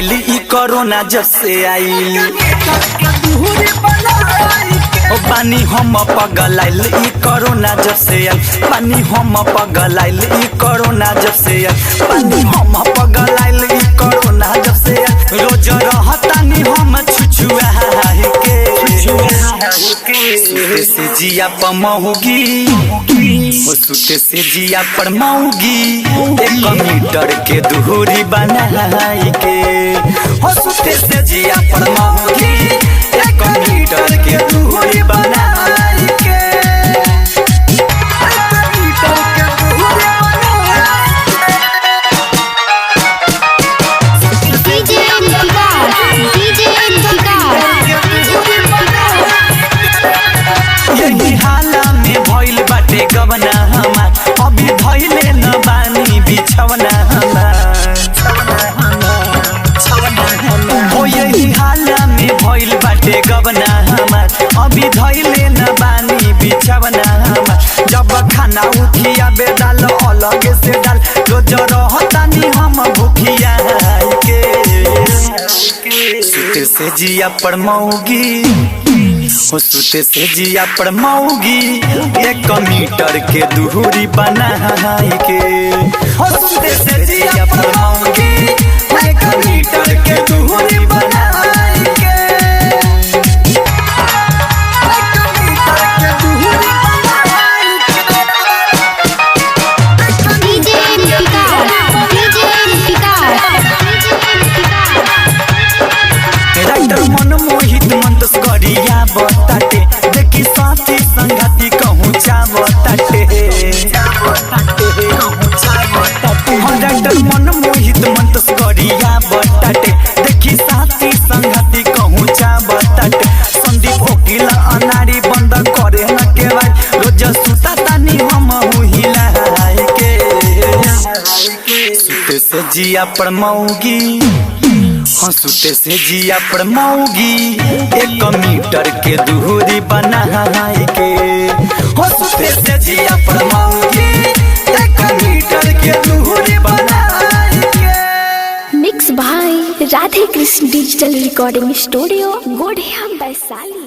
पगलाइली ई कोरोना जब से आइली ओ पानी हम पगलाइली ई कोरोना जब से आई पानी हम पगलाइली ई कोरोना जब से आई पानी हम पगलाइली ई कोरोना जब से आई रोज रहतानी हम छुछुआ के सुते से जिया पमौगी ओ सुते से जिया पर मौगी 1 मीटर के दूरी बनाई के हो सुते से जिया पर मौगी 1 मीटर के दूरी बनाई के 1 मीटर के दूरी यही हाला में भइल बाटे गवना हमार अभी धइले न बानी बिछवना हमार हो यही हाला में भइल बाटे गवना हमार अभी धइले न बानी बिछवना हमार जब खाना उठिया बेदाल अलग से डाल रोज रहतानी हम भूखिया के सुते से जिया पर मौगी हो सुते से जिया पर मौगी 1 मीटर के दूरी बनाई के हो सुते से जिया पर मौगी 1 मीटर के दूरी बनाई के 1 मीटर के दूरी बनाई के डॉक्टर मनमोहित मंतस करिया बताते देखी साथी संगति कहूँ चावताटे डॉक्टर मनमोहित मंतस करिया बताते देखी साथी संगति कहूँ चावताटे संदीप वकील अनारी बंद करे न के बाद रोज सुता तानी हम हिला के सुते से जिया पर मौगी हाँ सुते से जिया पर मौगी 1 मीटर के दूरी बनाई के हो सुते से जिया पर मौगी 1 मीटर के दूरी बनाई के। मिक्स भाई Radhe Krishna digital recording studio गोढ़िया वैशाली।